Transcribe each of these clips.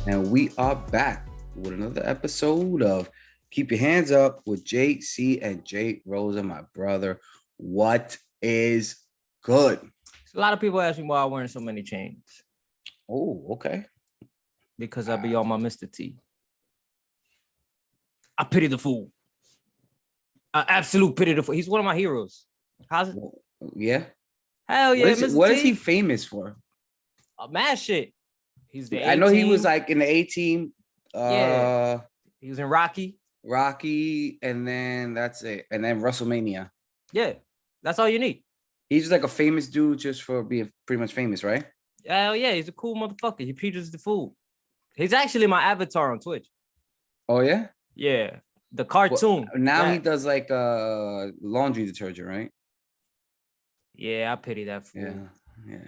And we are back with another episode of Keep Your Hands Up with JC and Jake Rosa, my brother. What is good? A lot of people ask me why I'm wearing so many chains. Oh, okay. Because I be on my Mr. T. I pity the fool. I absolute pity the fool. He's one of my heroes. How's it? Yeah. Hell yeah, Mr. What T. is he famous for? Mad shit. He's the I know he was like in the A-Team. Yeah. He was in Rocky, and then that's it. And then WrestleMania. Yeah, that's all you need. He's just like a famous dude just for being pretty much famous, right? Hell yeah, he's a cool motherfucker. He pities the fool. He's actually my avatar on Twitch. Oh, yeah? Yeah, the cartoon. Well, now he does like laundry detergent, right? Yeah, I pity that fool. Yeah.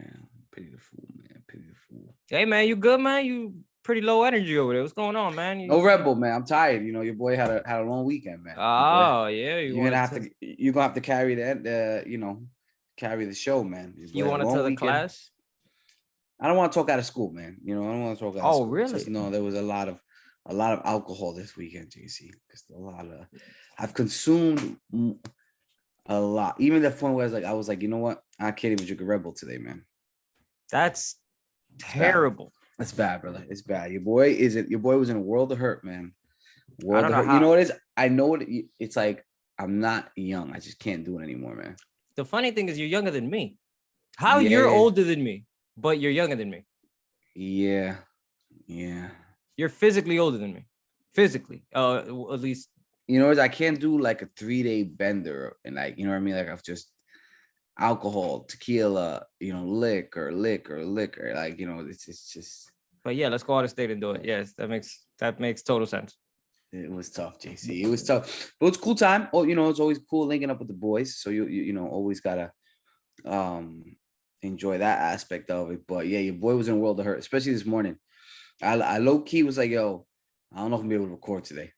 Pity the fool, man. Pity the fool. Hey, man, you good, man? You pretty low energy over there. What's going on, man? No rebel, man. I'm tired. You know, your boy had a long weekend, man. Oh, yeah. You're gonna have to carry that. Carry the show, man. You want to tell the class? I don't want to talk out of school, man. You know, I don't want to talk out of school. Really? Just, there was a lot of alcohol this weekend, JC. Because I've consumed a lot. Even the point where I was like, you know what? I can't even drink a Red Bull today, man. That's terrible. It's bad, brother. It's bad. Your boy was in a world of hurt, man. World of hurt. How. You know what it is? I know what it's like. I'm not young. I just can't do it anymore, man. The funny thing is you're younger than me. How you're older than me, but you're younger than me? Yeah. You're physically older than me. Physically. At least. You know, I can't do like a 3-day bender and like, you know what I mean? Like I've just alcohol, tequila, liquor. Like, it's just. But yeah, let's go out of state and do it. Yes, that makes total sense. It was tough, JC. It was tough, but it's a cool time. Oh, it's always cool linking up with the boys. So you always gotta enjoy that aspect of it. But yeah, your boy was in a world of hurt, especially this morning. I low key was like, yo, I don't know if I'm gonna be able to record today.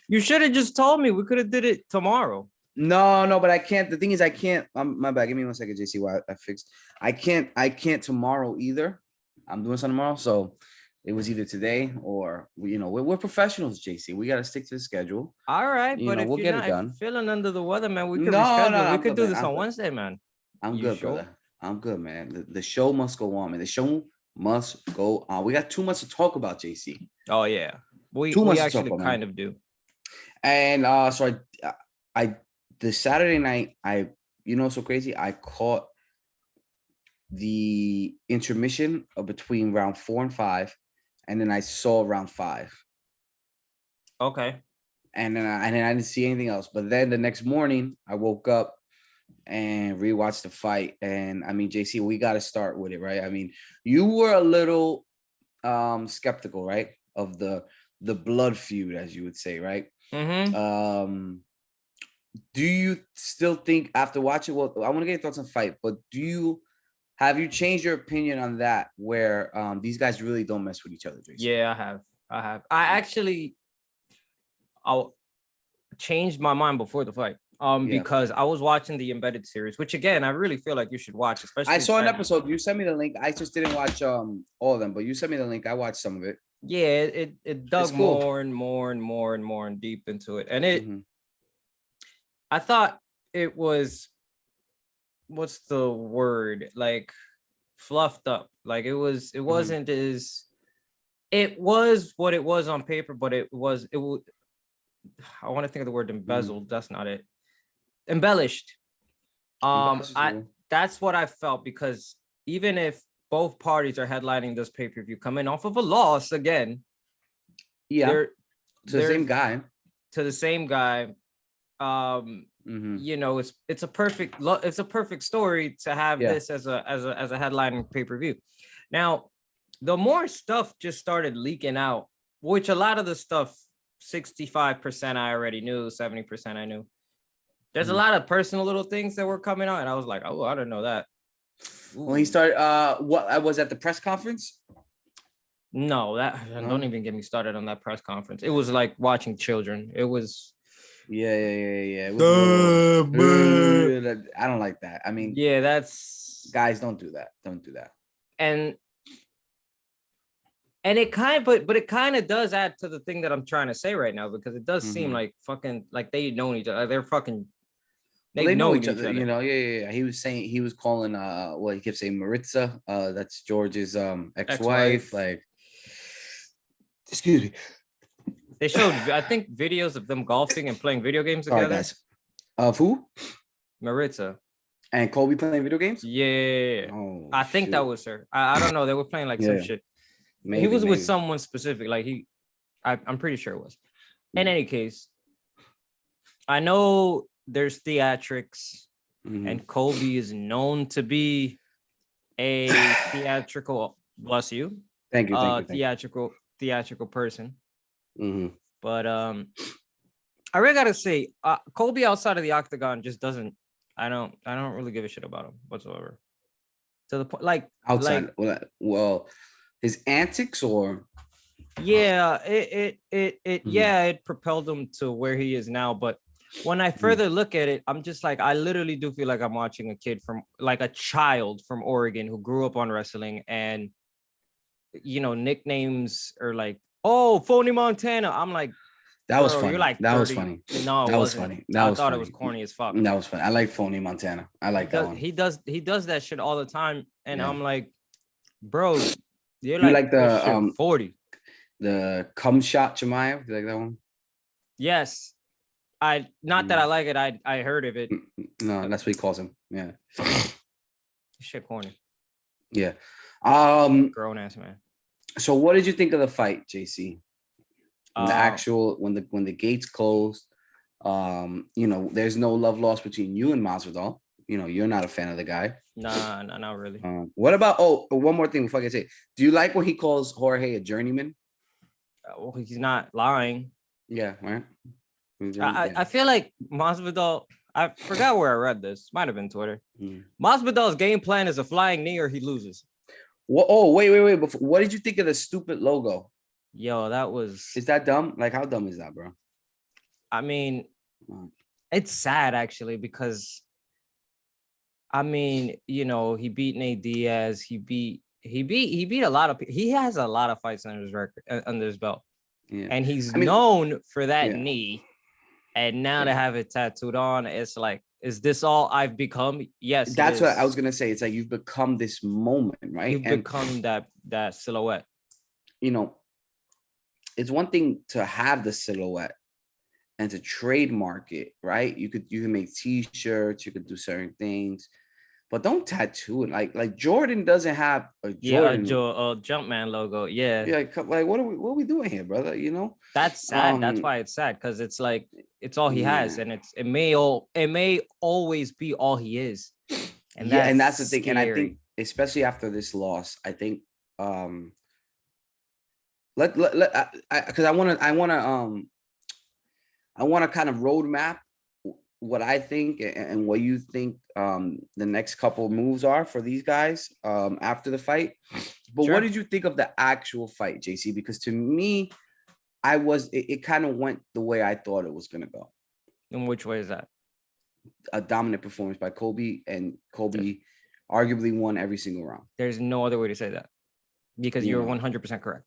You should have just told me. We could have did it tomorrow. No, but I can't. The thing is, I can't. My bad. Give me 1 second, JC. Why I fixed. I can't tomorrow either. I'm doing something tomorrow, so it was either today or we're professionals, JC. We got to stick to the schedule. All right, but if we'll you're get it done. Feeling under the weather, man, we could reschedule. No, we could do this on Wednesday, man. I'm good, brother. I'm good, man. The show must go on, man. The show must go on. We got too much to talk about, JC. Oh yeah, we actually kind of do. And so I the Saturday night, so crazy. I caught the intermission between round 4 and 5, and then I saw round 5. Okay. And then I didn't see anything else. But then the next morning, I woke up and rewatched the fight. And I mean, JC, we got to start with it, right? I mean, you were a little skeptical, right, of the blood feud, as you would say, right? Mm-hmm. Do you still think after watching? Well, I want to get your thoughts on fight, but have you changed your opinion on that? Where these guys really don't mess with each other, JC? Yeah, I have. I'll changed my mind before the fight. Because I was watching the Embedded series, which again I really feel like you should watch. Especially I saw an episode. You sent me the link. I just didn't watch all of them, but you sent me the link. I watched some of it. Yeah, it dug more and more and deep into it, and it. Mm-hmm. I thought it was, what's the word? Like fluffed up. Like it wasn't as. It was what it was on paper, but it was. I want to think of the word embezzled. That's not it. Embellished. That's what I felt, because even if both parties are headlining this pay-per-view coming off of a loss again, to the same guy. It's a perfect story to have this as a headlining pay-per-view. Now, the more stuff just started leaking out, which a lot of the stuff, 65% I already knew, 70% I knew. There's a lot of personal little things that were coming out, and I was like, oh, I didn't know that. Ooh. When he started, what I was at the press conference? No, don't even get me started on that press conference. It was like watching children. It was. Yeah. I don't like that. I mean, yeah, that's guys, don't do that. Don't do that. And And it but it kind of does add to the thing that I'm trying to say right now, because it does seem like fucking like they know each other. They're fucking they know each other. You know, yeah. He was calling he kept saying Maritza. That's George's ex-wife. Like, excuse me. They showed, I think, videos of them golfing and playing video games together. Guys. Of who? Maritza. And Colby playing video games? Yeah. Oh, I think that was her. I don't know. They were playing like some shit. Maybe, he was with someone specific. Like I'm pretty sure it was. In any case, I know there's theatrics, and Colby is known to be a theatrical. Bless you. Thank you. Theatrical person. But I really gotta say, Colby outside of the octagon just doesn't. I don't really give a shit about him whatsoever. To the point, like outside. Well, his antics, or it propelled him to where he is now. But when I further look at it, I'm just like, I literally do feel like I'm watching a kid from, like, a child from Oregon who grew up on wrestling, and nicknames are like, oh, Phony Montana. I'm like, that was funny. You're like 30. That was funny. No, that was funny. I thought it was corny as fuck. That was funny. I like Phony Montana. I like that one. He does that shit all the time, and I'm like, bro, you're like the 40. The cum shot Chimaev. You like that one? Yes. Not that I like it. I heard of it. No, that's what he calls him. Yeah. Shit corny. Yeah. Grown ass man. So what did you think of the fight, JC? The actual when the gates closed, there's no love lost between you and Masvidal. You're not a fan of the guy. Nah, not really. What about one more thing before I get to it. Do you like when he calls Jorge a journeyman? Well, he's not lying. Yeah, right. I feel like Masvidal, I forgot where I read this. Might have been Twitter. Masvidal's game plan is a flying knee or he loses. Wait. What did you think of the stupid logo? Yo, that was... Is that dumb? Like, how dumb is that, bro? I mean, it's sad, actually, because, I mean, he beat Nate Diaz. He beat a lot of people. He has a lot of fights under his record, under his belt. Yeah. And he's known for that knee. And now to have it tattooed on, it's like, is this all I've become? Yes. That's what I was gonna say. It's like you've become this moment, right? You've become that silhouette. It's one thing to have the silhouette and to trademark it, right? You can make t-shirts, you could do certain things, but don't tattoo it. Like Jordan doesn't have a Jordan Jumpman logo. Yeah. Like what are we doing here, brother? That's sad. That's why it's sad, because it's like it's all he has, and it may always be all he is. And that's the thing. Scary. And I think especially after this loss, I think because I want to kind of roadmap what I think and what you think the next couple moves are for these guys after the fight. But What did you think of the actual fight, JC? Because to me, it kind of went the way I thought it was gonna go. In which way is that? A dominant performance by Colby, and Colby arguably won every single round. There's no other way to say that, because you're 100% correct.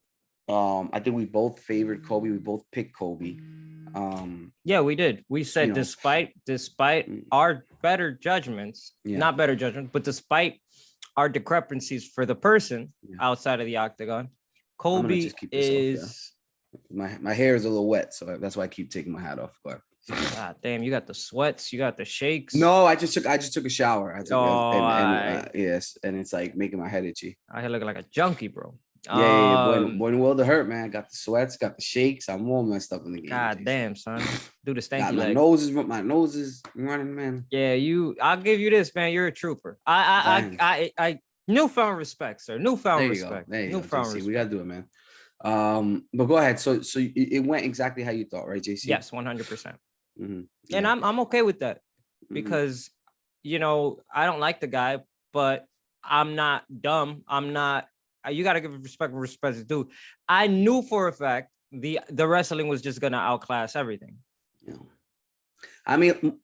I think we both favored Colby. We both picked Colby. Yeah, we did. We said despite our better judgments, not better judgment, but despite our discrepancies for the person outside of the octagon, Colby is... My hair is a little wet, so that's why I keep taking my hat off. God damn, you got the sweats, you got the shakes. No, I just took a shower. Yes, and it's like making my head itchy. I look like a junkie, bro. Boy, well, to hurt, man. Got the sweats, got the shakes. I'm all messed up in the game. God damn, son. Do the stanky leg. My nose is running, man. Yeah, I'll give you this, man. You're a trooper. I newfound respect, sir. Newfound respect. Newfound respect. We gotta do it, man. But go ahead. So it went exactly how you thought, right, JC? Yes, 100%. And I'm okay with that, because I don't like the guy, but I'm not dumb. I'm not. You got to give respect where respect is due. I knew for a fact the wrestling was just gonna outclass everything. I mean,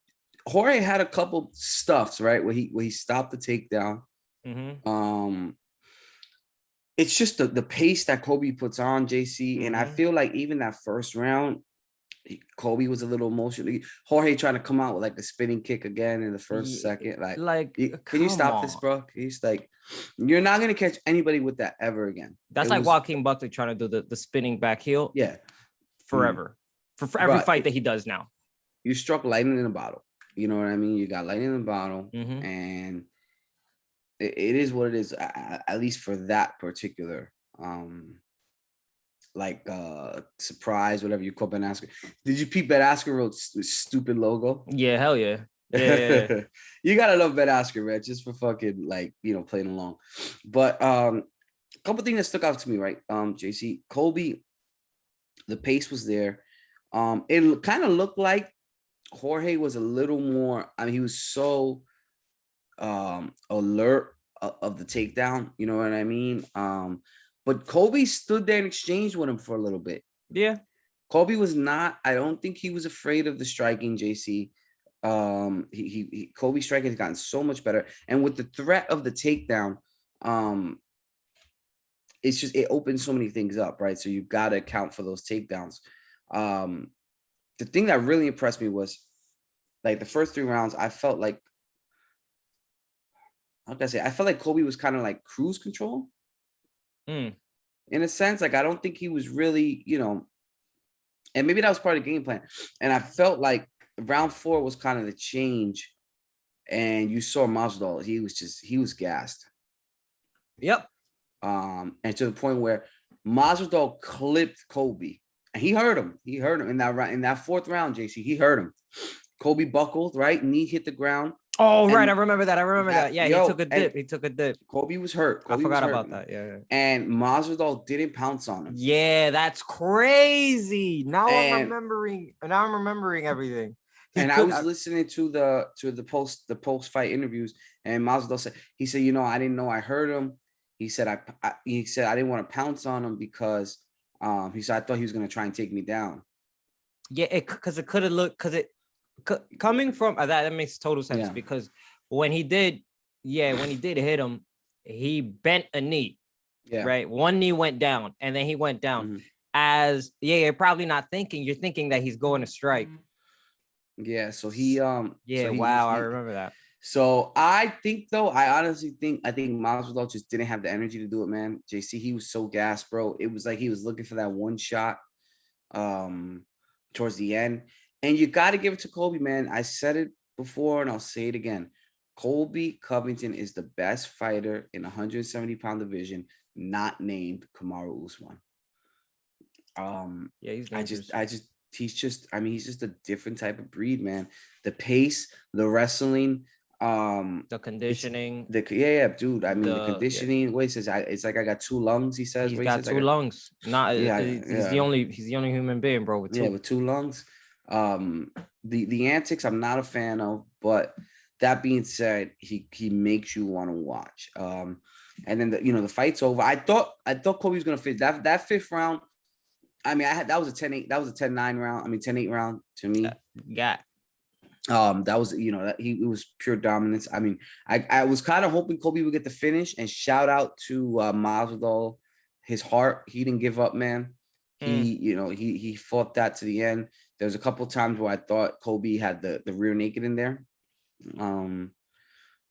Jorge had a couple stuffs, right, where he stopped the takedown. it's just the pace that Colby puts on, JC. And I feel like even that first round, Colby was a little emotional. Jorge trying to come out with like the spinning kick again in the first second. Can you stop this, bro? He's like, you're not gonna catch anybody with that ever again. That's like Joaquin Buckley trying to do the spinning back heel. Yeah, forever for every fight that he does now. You struck lightning in a bottle. You know what I mean? You got lightning in a bottle, and it is what it is. At least for that particular surprise, whatever you call Ben Askren. Did you peep Ben Askren wrote stupid logo? Yeah, hell yeah. Yeah. You gotta love Ben Askren, man, just for fucking playing along. But a couple things that stuck out to me, right? JC, Colby, the pace was there. It kind of looked like Jorge was a little more. I mean, he was so alert of the takedown. You know what I mean? But Colby stood there and exchanged with him for a little bit. Yeah. Colby was not. I don't think he was afraid of the striking, JC. Colby's striking has gotten so much better, and with the threat of the takedown, it's just it opens so many things up, right? So you've got to account for those takedowns. The thing that really impressed me was like the first 3 rounds. I felt like, how can I say? I felt like Colby was kind of like cruise control. In a sense, like I don't think he was really, and maybe that was part of the game plan. And I felt like round 4 was kind of the change, and you saw Masvidal. He was gassed. Yep. And to the point where Masvidal clipped Colby, and he hurt him. He hurt him in that 4th round, JC. He hurt him. Colby buckled, right? Knee hit the ground. Oh, right. I remember that. Yeah, he took a dip. Colby was hurt. I forgot about that. Yeah. And Masvidal didn't pounce on him. Yeah, that's crazy. Now I'm remembering everything. I was listening to the post fight interviews, and Masvidal said, I didn't know I hurt him. He said I didn't want to pounce on him because he said I thought he was going to try and take me down. Yeah, because it could have looked coming from that makes total sense, because when he did hit him, he bent a knee. Yeah. Right. One knee went down, and then he went down. You're probably not thinking. You're thinking that he's going to strike. Yeah. So he I remember that. So I think though, I honestly think Masvidal just didn't have the energy to do it, man. JC, he was so gassed, bro. It was like he was looking for that one shot towards the end. And you got to give it to Colby, man. I said it before and I'll say it again. Colby Covington is the best fighter in 170-pound division, not named Kamaru Usman. He's just a different type of breed, man. The pace, the wrestling, the conditioning. Dude. I mean, the conditioning. What he says, it's like I got 2 lungs. He says he's got 2 lungs. He's the only human being, bro. With 2. Yeah, with 2 lungs. The antics I'm not a fan of, but that being said, he makes you want to watch. And then the fight's over. I thought Kobe was gonna fit that 5th round. I mean, that was a 10-8. That was a 10-9 round. I mean, 10-8 round to me. Yeah. That was it was pure dominance. I mean, I was kind of hoping Kobe would get the finish. And shout out to Masvidal, his heart. He didn't give up, man. He fought that to the end. There was a couple of times where I thought Colby had the rear naked in there.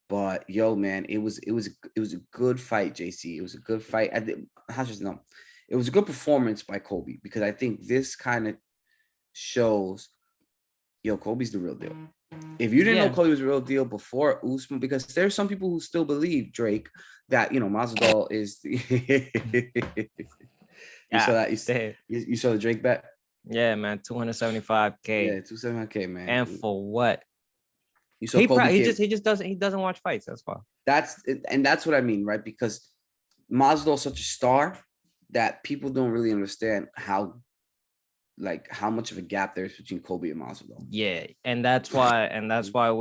But man, it was a good fight, JC. It was a good fight. It was a good performance by Colby, because I think this kind of shows, Colby's the real deal. If you didn't know Colby was the real deal before Usman, because there's some people who still believe, Drake, that Masvidal is the you saw the Drake bet? Yeah, man, $275K. Yeah, $275K, man. And for what? You saw he doesn't watch fights. That's why. That's what I mean, right? Because Masvidal is such a star that people don't really understand how much of a gap there is between Colby and Masvidal. Yeah, and that's why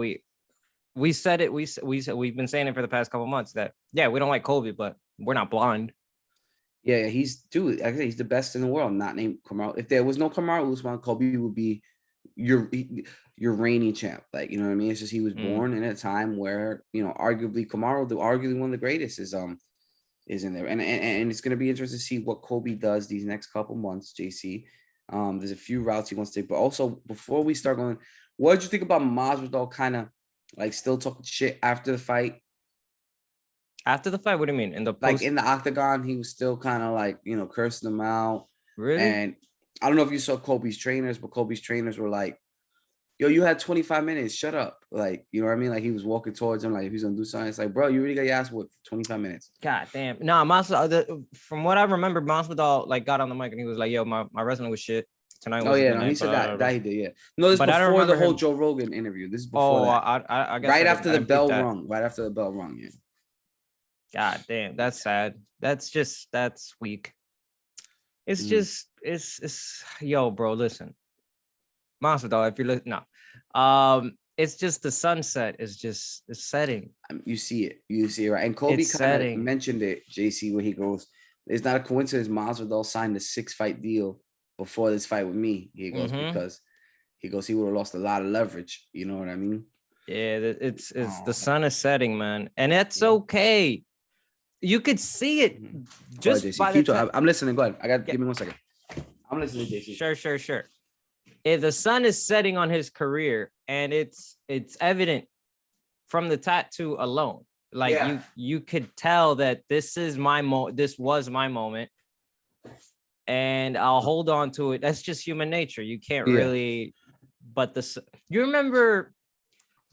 we said it. We've been saying it for the past couple of months that we don't like Colby, but we're not blind. Yeah, he's the best in the world, not named Kamaru. If there was no Kamaru Usman, Colby would be your reigning champ. Like, you know what I mean? It's just he was born in a time where, arguably Kamaru, arguably one of the greatest, is is in there, and it's gonna be interesting to see what Colby does these next couple months. JC, there's a few routes he wants to take, but also before we start going, what did you think about Masvidal kind of like still talking shit after the fight? After the fight, what do you mean? In the post? Like in the octagon, he was still kind of like, you know, cursing them out. Really? And I don't know if you saw Colby's trainers, but Colby's trainers were like, yo, you had 25 minutes. Shut up. Like, you know what I mean? Like he was walking towards him, like if he's gonna do something. It's like, bro, you already got your ass whipped for 25 minutes. God damn. No, Masvidal, from what I remember, Masvidal like got on the mic and he was like, yo, my wrestling was shit. Tonight was no, he said that he did, yeah. No, this but before the whole Joe Rogan interview. This is before that. I guess right after the bell rung. Right after the bell rung, yeah. God damn, that's sad. That's weak. It's just it's yo, bro. Listen, Masvidal, if you're listening, no, it's just the sunset is just it's setting. You see it, right? And Colby kind of mentioned it, JC, where he goes, "It's not a coincidence. Masvidal signed a 6-fight deal before this fight with me." He goes because he would have lost a lot of leverage. You know what I mean? Yeah, it's the sun is setting, man, and that's okay. You could see it just by the time. I'm listening. Go ahead. Give me 1 second. I'm listening, JC. Sure. If the sun is setting on his career, and it's evident from the tattoo alone. Like you could tell that this is this was my moment, and I'll hold on to it. That's just human nature. You can't really. But you remember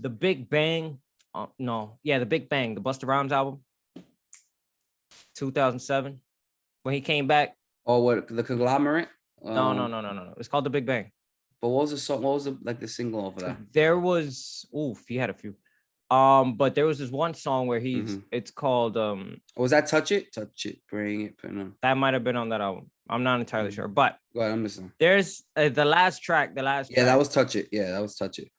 the Big Bang? The Big Bang, the Busta Rhymes album. 2007 when he came back. Oh, what, the Conglomerate? No. It's called The Big Bang. But what was the song? What was the single of that? There was he had a few. But there was this one song where it's called was that Touch It, Bring It? That might have been on that album. I'm not entirely sure, but go ahead, I'm listening. There's the last track. That was Touch It. Yeah, that was Touch It.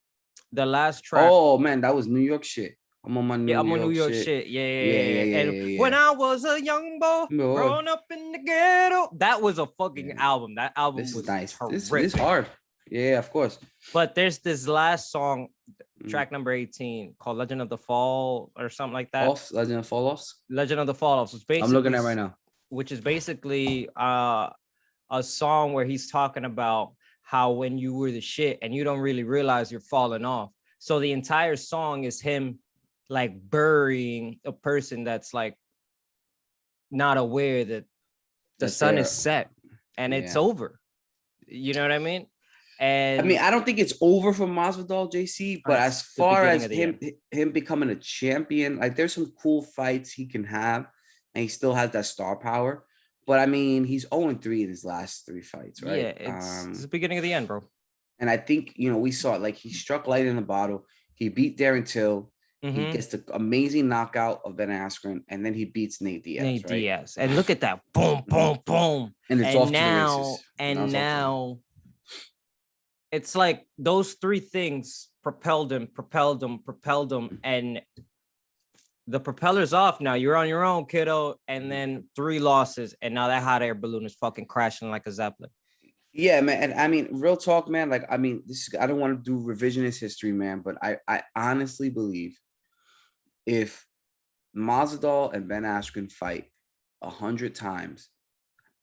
The last track. Oh man, that was New York shit. I'm on my New York shit. Yeah. When I was a young boy, growing up in the ghetto, that was a fucking album. That album was nice. This is hard. Yeah, of course. But there's this last song, track number 18, called Legend of the Fall or something like that. Legend of Fall Offs? Legend of the Fall Offs. I'm looking at right now. Which is basically a song where he's talking about how when you were the shit and you don't really realize you're falling off. So the entire song is him like burying a person that's like not aware that the sun is set and it's over. You know what I mean? And I mean, I don't think it's over for Masvidal, JC, but as far as him becoming a champion, like there's some cool fights he can have and he still has that star power. But I mean, he's 0-3 in his last 3 fights, right? Yeah, it's the beginning of the end, bro. And I think, we saw it, like he struck light in the bottle. He beat Darren Till. He gets the amazing knockout of Ben Askren, and then he beats Nate Diaz. And look at that. Boom, boom, boom. And it's off to the races. And now it's like those 3 things propelled him, and the propeller's off now. You're on your own, kiddo. And then 3 losses, and now that hot air balloon is fucking crashing like a Zeppelin. Yeah, man. And I mean, real talk, man. Like, I mean, I don't want to do revisionist history, man, but I honestly believe if Masvidal and Ben Askren fight 100 times,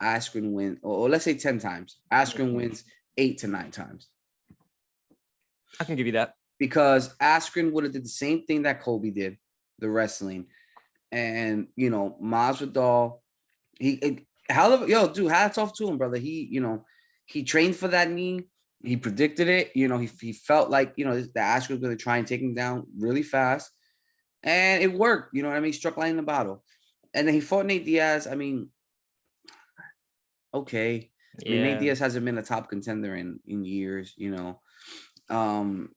Askren wins, or let's say 10 times, Askren wins 8 to 9 times. I can give you that. Because Askren would have did the same thing that Colby did, the wrestling. And, Masvidal, hats off to him, brother. He trained for that knee. He predicted it. He felt like, the Askren was going to try and take him down really fast. And it worked. You know what I mean? Struck light in the bottle. And then he fought Nate Diaz. I mean, okay. I mean, Nate Diaz hasn't been a top contender in years, So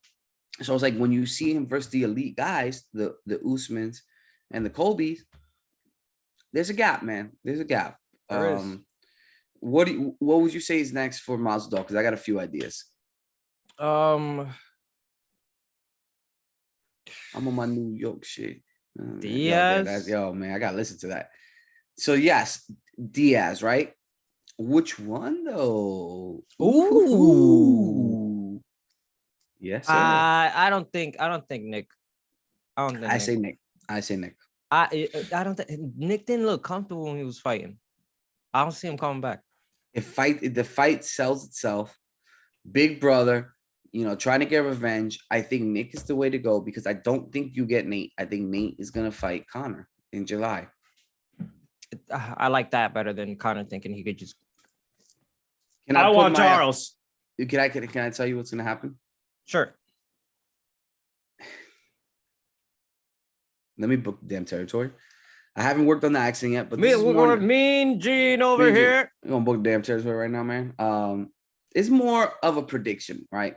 it's like when you see him versus the elite guys, the Usmans and the Colbys, there's a gap, man. There's a gap. There is. What would you say is next for Masvidal? Because I got a few ideas. I'm on my New York shit. Diaz. Yo, man, I gotta listen to that. So yes, Diaz, right? Which one though? Ooh. Yes. I don't think Nick. I say Nick. I don't think Nick didn't look comfortable when he was fighting. I don't see him coming back. If the fight sells itself, Big Brother, trying to get revenge. I think Nick is the way to go because I don't think you get Nate. I think Nate is gonna fight Conor in July. I like that better than Conor thinking he could just. I want Charles. Can I tell you what's gonna happen? Sure. Let me book the damn territory. I haven't worked on the accent yet, but we're going Mean Gene over here. We're gonna book the damn territory right now, man. It's more of a prediction, right?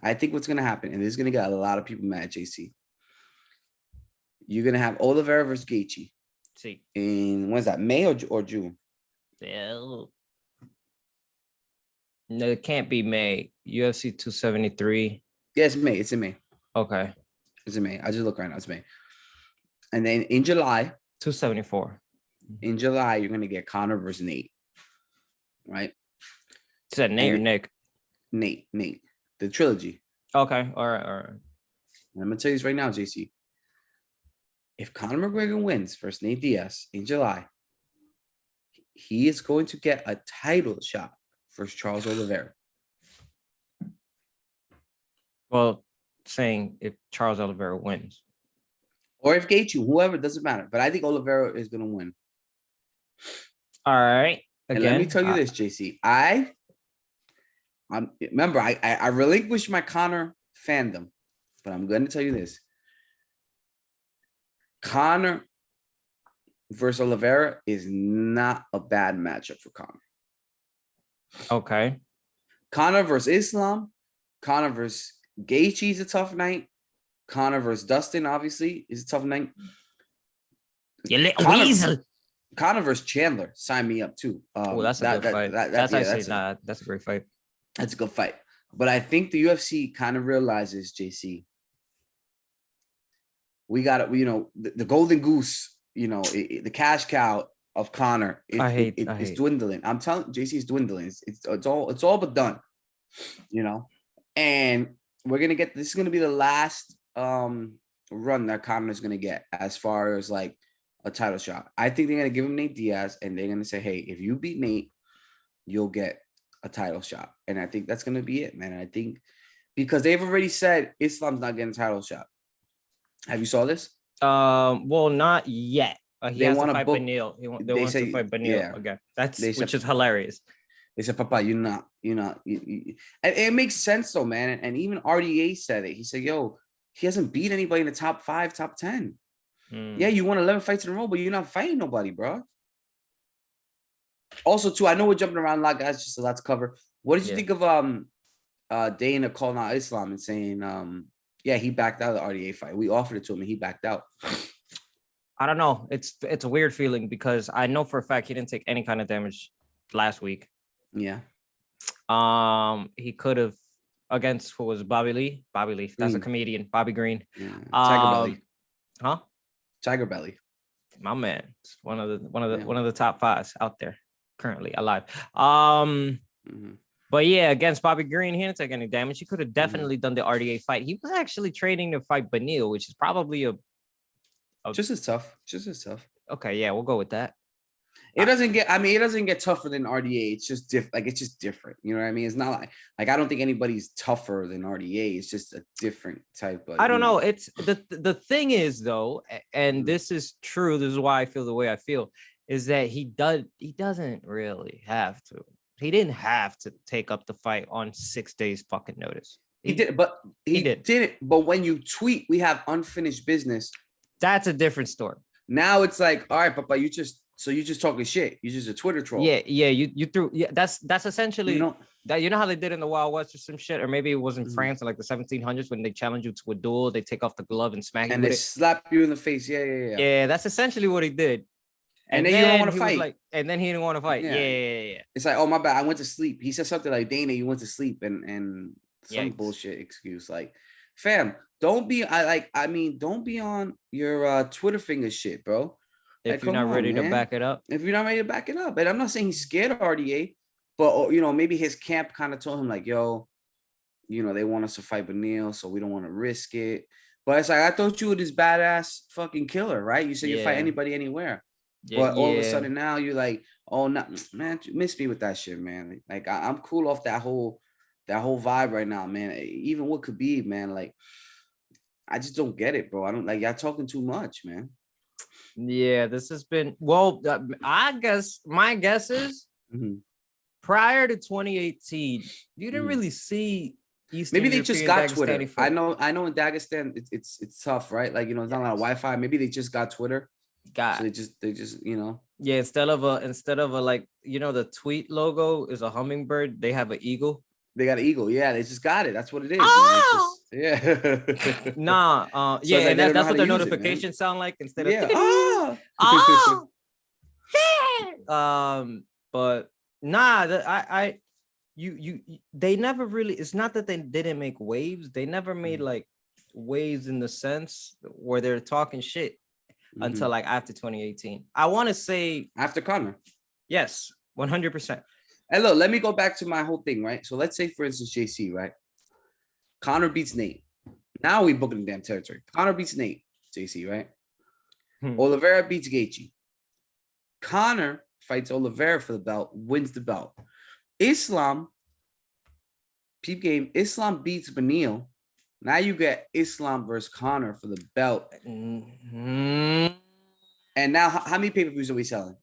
I think what's gonna happen, and this is gonna get a lot of people mad, JC. You're gonna have Oliveira versus Gaethje. See. In when's that? May or June? Yeah. No, it can't be May. UFC 273. Yeah, it's May. It's in May. Okay. It's in May. I just look right now. It's May. And then in July, 274. In July, you're gonna get Conor versus Nate. Right? Is that Nate or Nick? Nate. The trilogy. Okay. All right. I'm gonna tell you this right now, JC. If Conor McGregor wins versus Nate Diaz in July, he is going to get a title shot versus Charles Oliveira. Well, saying if Charles Oliveira wins. Or if Gaethje, whoever, doesn't matter. But I think Oliveira is going to win. All right. Again, and let me tell you this, JC. Remember, I relinquished my Conor fandom, but I'm going to tell you this. Conor versus Oliveira is not a bad matchup for Conor. Okay. Conor versus Islam. Conor versus Gaethje is a tough night. Conor versus Dustin, obviously, is a tough night. You little weasel. Conor versus Chandler, sign me up too. That's a good fight. That's a great fight. That's a good fight. But I think the UFC kind of realizes, JC, we got it. The golden goose. The cash cow of Conor. It's dwindling. I'm telling JC, it's dwindling. It's all but done. And we're gonna get. This is gonna be the last run that Conor is gonna get as far as like a title shot. I think they're gonna give him Nate Diaz, and they're gonna say, "Hey, if you beat Nate, you'll get a title shot." And I think that's gonna be it, man. And I think because they've already said Islam's not getting a title shot. Have you saw this? Well, not yet. He has to fight Beneil. They want to fight Beneil again. Which is hilarious. They said, "Papa, you're not." It makes sense though, man. And even RDA said it. He said, "Yo, he hasn't beat anybody in the top 5, top 10. Yeah, you won 11 fights in a row, but you're not fighting nobody, bro." Also, too, I know we're jumping around a lot, guys. Just a lot to cover. What did you think of Dana calling out Islam and saying, yeah, he backed out of the RDA fight. We offered it to him and he backed out. I don't know. It's a weird feeling because I know for a fact he didn't take any kind of damage last week. Yeah. He could have against who was Bobby Lee. That's a comedian. Bobby Green. Yeah. Tiger Belly. Huh? Tiger Belly. My man. It's one of the top 5s out there currently alive. But yeah, against Bobby Green, he didn't take any damage. He could have definitely done the RDA fight. He was actually training to fight Beneil, which is probably just as tough. Okay, yeah, we'll go with that. It doesn't get tougher than RDA. It's just different. It's just different. You know what I mean? It's not like I don't think anybody's tougher than RDA. It's just a different type of. I don't know. It's the thing is though, and this is true. This is why I feel the way I feel. Is that he doesn't really have to. He didn't have to take up the fight on 6 days fucking notice. He did, but he didn't. But when you tweet, we have unfinished business. That's a different story. Now it's like, all right, Papa, you just talking shit. You just a Twitter troll. Yeah. You threw. Yeah, that's essentially that. You know how they did in the Wild West or some shit, or maybe it was in France in like the 1700s when they challenge you to a duel. They take off the glove and smack you and with they slap you in the face. Yeah. Yeah, that's essentially what he did. And then you don't want to fight. And then he didn't want to fight. Yeah. It's like, oh my bad, I went to sleep. He said something like, Dana, you went to sleep, and some bullshit excuse. Like, fam, don't be on your Twitter finger shit, bro. If you're not ready to back it up. If you're not ready to back it up. And I'm not saying he's scared of RDA, but maybe his camp kind of told him like, yo, they want us to fight Beneil, so we don't want to risk it. But it's like I thought you were this badass fucking killer, right? You said you fight Yeah. anybody anywhere. Yeah, But all of a sudden now you're like, oh no, man, you miss me with that shit, man. Like I'm cool off that whole vibe right now, man. Even what could be, man. Like I just don't get it, bro. I don't like y'all talking too much, man. Yeah, this has been I guess my guess is prior to 2018, you didn't really see Eastern Maybe they just European got Twitter. Dagestani fight. I know in Dagestan it's tough, right? Like, you know, it's not a lot of Wi-Fi. Maybe they just got Twitter. So they just, you know. Yeah, instead of a like, you know, the tweet logo is a hummingbird, they have an eagle. They got an eagle. Yeah, they just got it. That's what it is. Oh! Man. Yeah. Nah. So yeah, like and that's what their notifications sound like instead of but nah, they never really. It's not that they didn't make waves. They never made like waves in the sense where they're talking shit until like after 2018. I want to say after Conor. Yes, 100%. And look, let me go back to my whole thing, right? So let's say, for instance, JC, right? Conor beats Nate. Now we booking the damn territory. Conor beats Nate, JC, right? Oliveira beats Gaethje. Conor fights Oliveira for the belt, wins the belt. Islam, peep game, Islam beats Beneil. Now you get Islam versus Conor for the belt. And now, how many pay-per-views are we selling?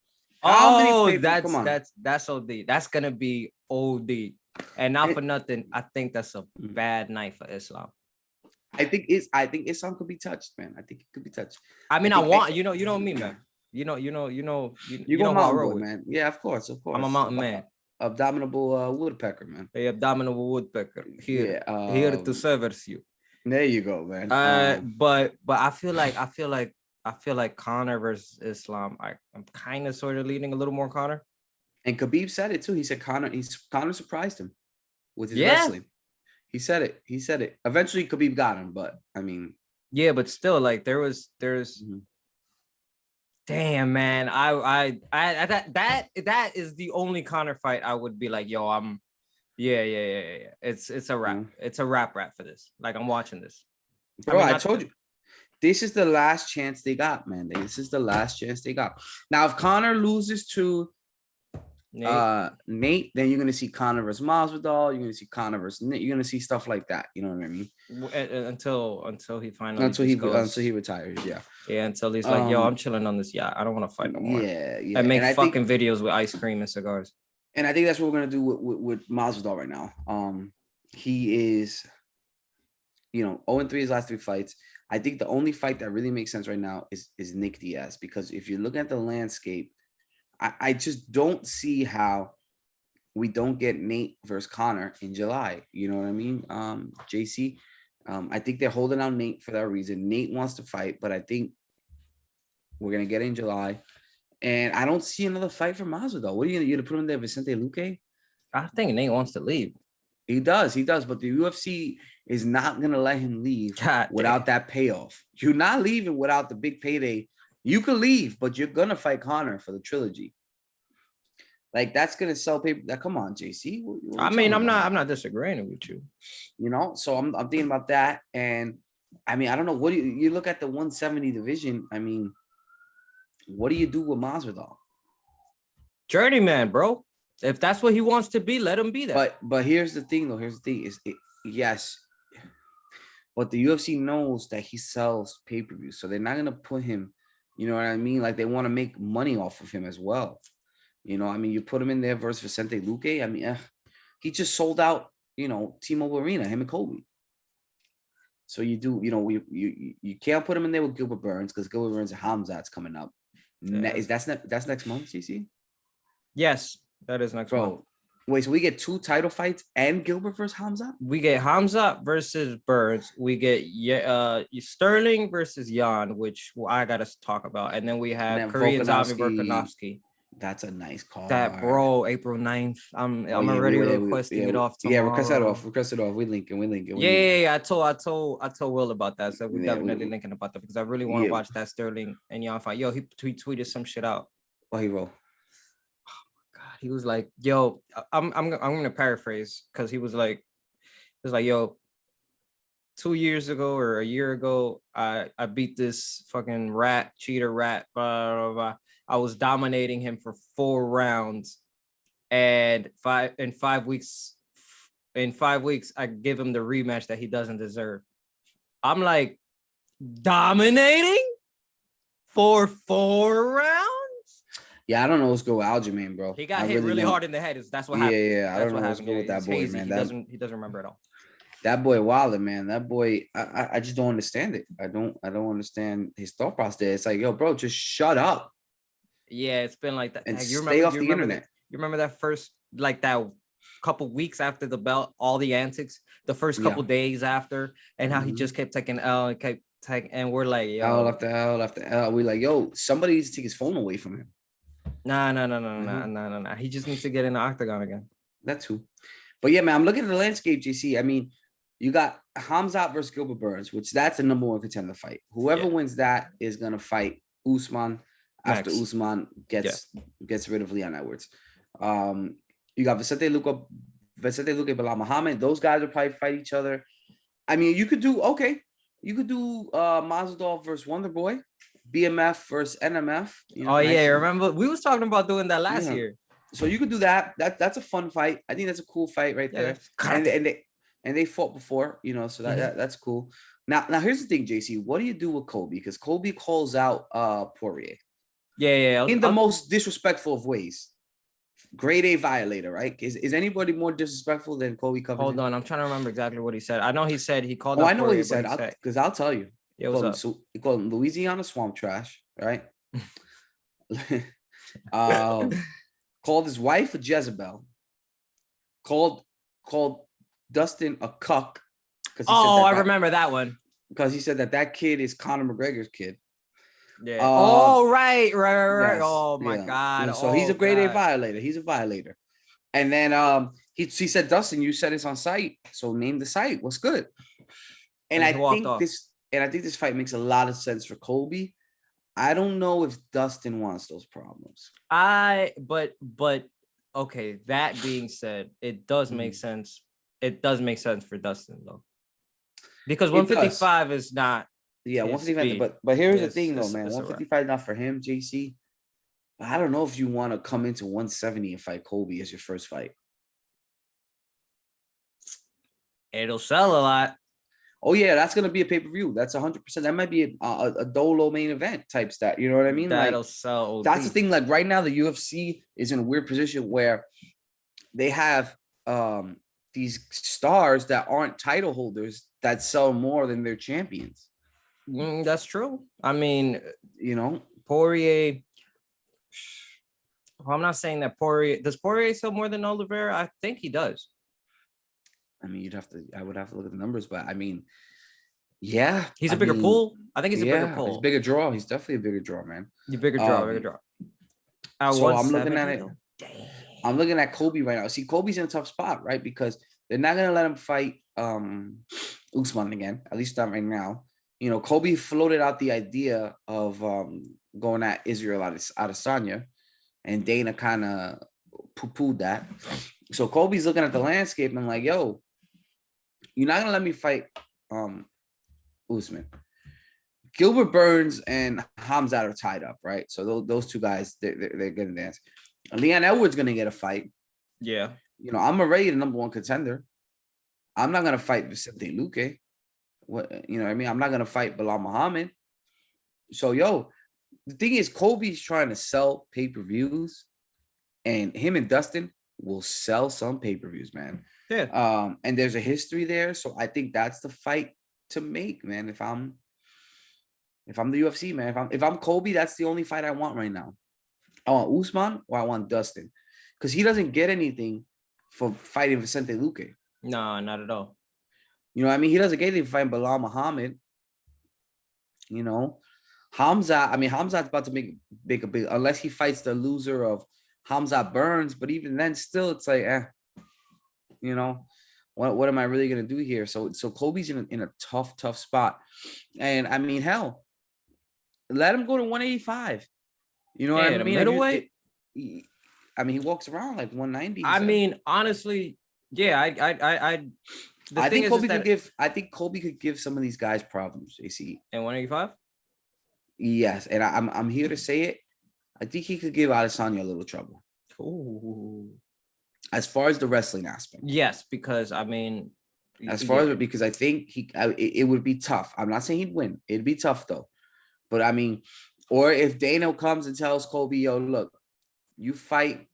That's OD. That's gonna be OD. And not for nothing, I think that's a bad night for Islam. I think Islam could be touched, man. I think it could be touched. I mean, you know me, man. You know mountain boy, man. Yeah, of course. I'm a mountain man. Abdominable woodpecker, man. A abdominable woodpecker here to service you. There you go, man. But I feel like Conor versus Islam. I'm kind of sort of leaning a little more Conor. And Khabib said it too. He said Conor surprised him with his wrestling. He said it. Eventually Khabib got him, but I mean, yeah, but still, like there's damn, man. I that is the only Conor fight I would be like, yo, I'm yeah. It's a wrap. It's a wrap for this. Like, I'm watching this. Bro, I told you. This is the last chance they got, man. This is the last chance they got. Now, if Conor loses to Nate, then you're gonna see Conor versus Masvidal. You're gonna see Conor versus Nate. You're gonna see stuff like that. You know what I mean? Until he finally until he retires. Yeah. Until he's like, yo, I'm chilling on this yacht. I don't want to fight no more. Yeah. And make fucking videos with ice cream and cigars. And I think that's what we're gonna do with Masvidal right now. He is, 0-3 his last 3 fights. I think the only fight that really makes sense right now is Nick Diaz, because if you look at the landscape, I just don't see how we don't get Nate versus Conor in July. You know what I mean? JC, I think they're holding out Nate for that reason. Nate wants to fight, but I think we're gonna get it in July. And I don't see another fight for Masvidal. What are you gonna put him there, Vicente Luque? I think Nate wants to leave. He does, but the UFC is not gonna let him leave without that payoff. You're not leaving without the big payday. You could leave, but you're gonna fight Conor for the trilogy. Like, that's gonna sell paper. Come on, JC. I'm not disagreeing with you. So I'm thinking about that, and I mean, I don't know. What do you look at the 170 division? I mean, what do you do with Masvidal? Journeyman, bro. If that's what he wants to be, let him be that. But here's the thing, though. Yes, but the UFC knows that he sells pay-per-view, so they're not gonna put him. You know what I mean? Like, they want to make money off of him as well. I mean, you put him in there versus Vicente Luque. I mean, he just sold out. T-Mobile Arena, him and Colby. So you do. You can't put him in there with Gilbert Burns, because Gilbert Burns and Hamzat's coming up. Yeah. That's next month, CC? Yes, that is next month. Wait, so we get 2 title fights and Gilbert versus Hamzat? We get Hamzat versus Burns. We get Sterling versus Jan, which I gotta talk about, and then we have Korean Zombie Volkanovski. That's a nice call. That, bro, April 9th. I'm already requesting it off tomorrow. Yeah, request it off. We linking. Yeah. I told Will about that. So we're definitely linking about that, because I really want to watch that Sterling and Jan fight. Yo, he tweeted some shit out. What he wrote? He was like, yo, I'm gonna paraphrase, because he was like, yo, 2 years ago or a year ago, I beat this fucking cheater rat, blah, blah, blah. I was dominating him for 4 rounds, and in 5 weeks, I give him the rematch that he doesn't deserve. I'm like, dominating for 4 rounds? Yeah, I don't know what's good with Aljamain, bro. He got hit really hard in the head. That's what happened. Yeah, I don't know what's good with that boy, man. He doesn't remember at all. That boy Wilder, man. That boy, I just don't understand it. I don't understand his thought process. It's like, yo, bro, just shut up. Yeah, it's been like that. And stay off the internet. You remember that first, like that couple weeks after the belt, all the antics, the first couple days after, and how he just kept taking L and kept taking, and we're like, yo, L after L after L. We're like, yo, somebody needs to take his phone away from him. Nah. He just needs to get in the octagon again. That's who. But yeah, man, I'm looking at the landscape, JC. I mean, you got Hamzat versus Gilbert Burns, which that's a number 1 contender fight. Whoever wins that is gonna fight Usman after Usman gets rid of Leon Edwards. You got Vicente Luque, Bilal Muhammad. Those guys will probably fight each other. I mean, you could do Masvidal versus Wonder Boy, BMF versus NMF. Remember we was talking about doing that last year. So you could do that. That's a fun fight. I think that's a cool fight right there. And they fought before, so that's cool. Now here's the thing, JC. What do you do with Colby? Because Colby calls out Poirier. Yeah. In the most disrespectful of ways. Grade A violator, right? Is anybody more disrespectful than Colby Covington? Hold on, I'm trying to remember exactly what he said. I know he said he called. I know what he said. Because I'll tell you. Yeah, what's up? He called him Louisiana swamp trash, right? Called his wife a Jezebel. Called Dustin a cuck. I remember that one. Because he said that kid is Conor McGregor's kid. Yeah. Right. Yes, oh my God. So he's a grade A violator. He's a violator. And then he said, Dustin, you said it's on site. So name the site. What's good? And I think this fight makes a lot of sense for Colby. I don't know if Dustin wants those problems. But okay, that being said, it does make sense. It does make sense for Dustin though. Because 155 is not. Yeah, 155. But here's the thing, though, man. 155 is not for him, JC. I don't know if you want to come into 170 and fight Colby as your first fight. It'll sell a lot. Oh yeah, that's gonna be a pay-per-view. That's 100%. That might be a Dolo main event type stat. You know what I mean? That'll sell. That's the thing. Like right now, the UFC is in a weird position where they have these stars that aren't title holders that sell more than their champions. That's true. I mean, Poirier. I'm not saying that does Poirier sell more than Oliveira? I think he does. I mean, I would have to look at the numbers, but I mean, yeah. He's a bigger pool. I think he's a bigger pool. He's a bigger draw. He's definitely a bigger draw, man. He's bigger draw. So I'm looking at it. Damn. I'm looking at Colby right now. See, Colby's in a tough spot, right? Because they're not gonna let him fight Usman again, at least not right now. Colby floated out the idea of going at Israel Adesanya, and Dana kind of poo-pooed that. So Colby's looking at the landscape and like, yo, you're not gonna let me fight Usman. Gilbert Burns and Hamzat are tied up, right? So those two guys, they're gonna dance. Leon Edwards gonna get a fight. Yeah. I'm already the number 1 contender. I'm not gonna fight Vicente Luque. What I mean? I'm not gonna fight Bilal Muhammad. So the thing is, Colby's trying to sell pay-per-views, and him and Dustin will sell some pay-per-views, man. Yeah. And there's a history there, so I think that's the fight to make, man. If I'm the UFC, man, if I'm Colby, that's the only fight I want right now. I want Usman or I want Dustin, because he doesn't get anything for fighting Vicente Luque. No, not at all. He doesn't get anything for fighting Bilal Muhammad. Hamzat's about to make a big, unless he fights the loser of Hamzat Burns, but even then, still, it's like, what am I really gonna do here? So Colby's in a tough spot, and I mean, hell, let him go to 185. You know what I mean? Middleweight. He walks around like 190. I mean, honestly, yeah, I think Colby could give. I think Colby could give some of these guys problems. JC in 185. Yes, and I'm here to say it. I think he could give Adesanya a little trouble. Ooh. As far as the wrestling aspect. Yes, because I mean, because I think it would be tough. I'm not saying he'd win. It'd be tough though. But I mean, or if Dana comes and tells Colby, yo, look, you fight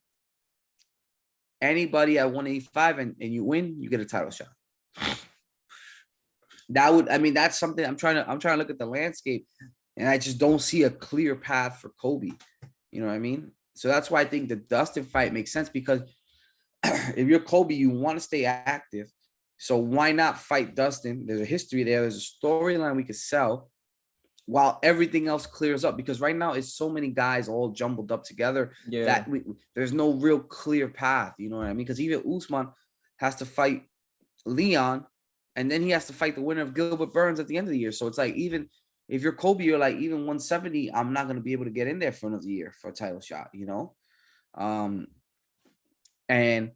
anybody at 185 and you win, you get a title shot. That's something I'm trying to look at the landscape, and I just don't see a clear path for Colby. You know what I mean? So that's why I think the Dustin fight makes sense, because if you're Colby, you want to stay active. So why not fight Dustin? There's a history there. There's a storyline we could sell while everything else clears up, because right now it's so many guys all jumbled up together that there's no real clear path. You know what I mean? Because even Usman has to fight Leon, and then he has to fight the winner of Gilbert Burns at the end of the year. So it's like, even if you're Colby, you're like, even 170, I'm not going to be able to get in there for another year for a title shot, you know? And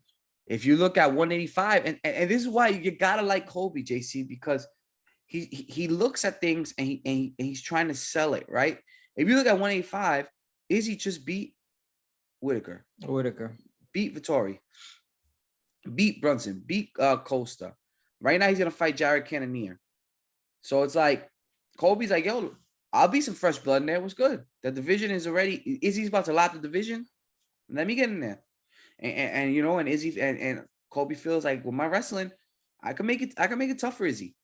if you look at 185, and this is why you gotta like Colby, JC, because he looks at things and he's trying to sell it, right? If you look at 185, Izzy just beat Whitaker, beat Vettori, beat Brunson, beat Costa. Right now he's gonna fight Jared Cannonier. So it's like Colby's like, yo, I'll be some fresh blood in there. What's good? The division is already. Izzy's about to lap the division. Let me get in there. And you know, and Izzy and Colby feels like, with my wrestling, I can make it tough for Izzy,